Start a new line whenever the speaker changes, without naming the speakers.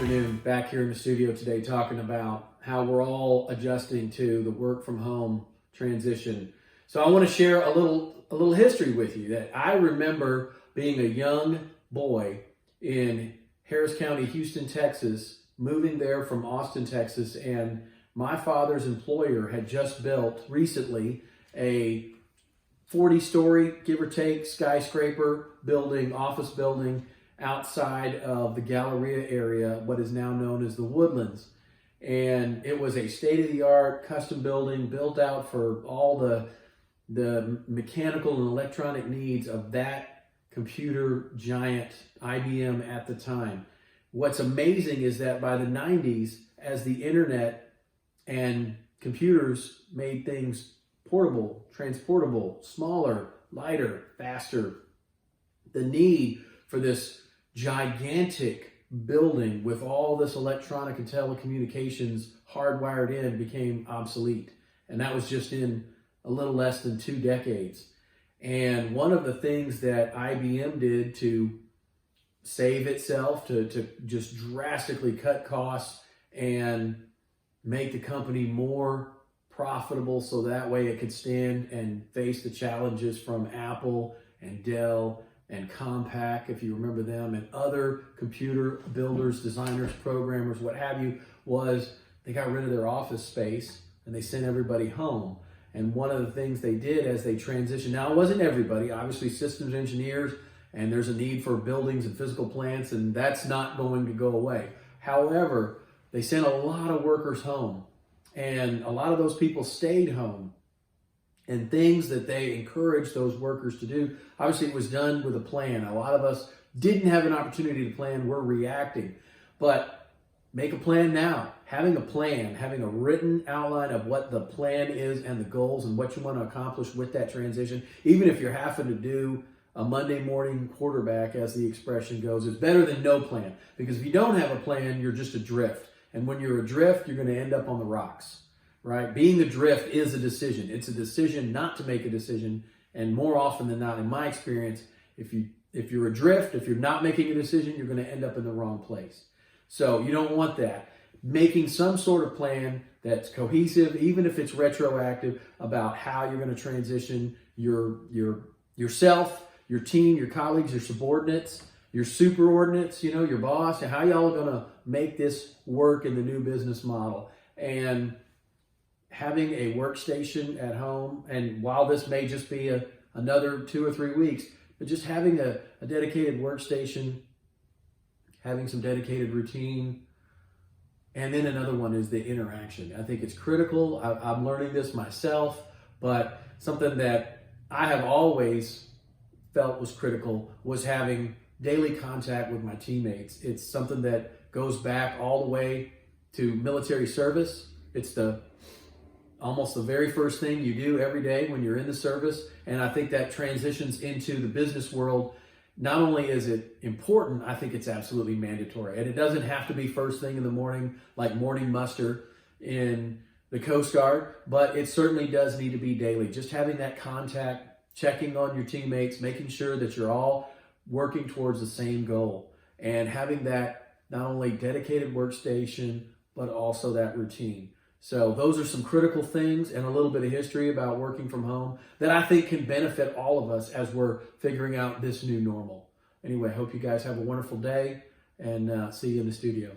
afternoon, back here in the studio today talking about how we're all adjusting to the work from home transition. So I want to share a little history with you that I remember being a young boy in Harris County, Houston, Texas, moving there from Austin, Texas, and my father's employer had just built recently a 40-story, give or take, skyscraper building, office building outside of the Galleria area, what is now known as the Woodlands. And it was a state-of-the-art custom building built out for all the mechanical and electronic needs of that computer giant, IBM at the time. What's amazing is that by the 90s, as the internet and computers made things portable, transportable, smaller, lighter, faster, the need for this gigantic building with all this electronic and telecommunications hardwired in became obsolete. And that was just in a little less than 2 decades. And one of the things that IBM did to save itself, to just drastically cut costs and make the company more profitable so that way it could stand and face the challenges from Apple and Dell and Compaq, if you remember them, and other computer builders, designers, programmers, what have you, was they got rid of their office space and they sent everybody home. And one of the things they did as they transitioned, now it wasn't everybody, obviously systems engineers, and there's a need for buildings and physical plants, and that's not going to go away. However, they sent a lot of workers home, and a lot of those people stayed home. And things that they encouraged those workers to do, obviously it was done with a plan. A lot of us didn't have an opportunity to plan, we're reacting. But make a plan now. Having a plan, having a written outline of what the plan is and the goals and what you want to accomplish with that transition, even if you're having to do a Monday morning quarterback, as the expression goes, is better than no plan. Because if you don't have a plan, you're just adrift. And when you're adrift, you're going to end up on the rocks. Right? Being adrift is a decision. It's a decision not to make a decision. And more often than not, in my experience, if you're adrift, if you're not making a decision, you're going to end up in the wrong place. So you don't want that. Making some sort of plan that's cohesive, even if it's retroactive, about how you're going to transition yourself, your team, your colleagues, your subordinates, your superordinates, your boss, and how y'all are going to make this work in the new business model. And having a workstation at home, and while this may just be another 2 or 3 weeks, but just having a dedicated workstation, having some dedicated routine, and then another one is the interaction. I think it's critical. I'm learning this myself, but something that I have always felt was critical was having daily contact with my teammates. It's something that goes back all the way to military service. It's almost the very first thing you do every day when you're in the service. And I think that transitions into the business world. Not only is it important, I think it's absolutely mandatory. And it doesn't have to be first thing in the morning, like morning muster in the Coast Guard, but it certainly does need to be daily. Just having that contact, checking on your teammates, making sure that you're all working towards the same goal, and having that not only dedicated workstation, but also that routine. So those are some critical things and a little bit of history about working from home that I think can benefit all of us as we're figuring out this new normal. Anyway, I hope you guys have a wonderful day, and see you in the studio.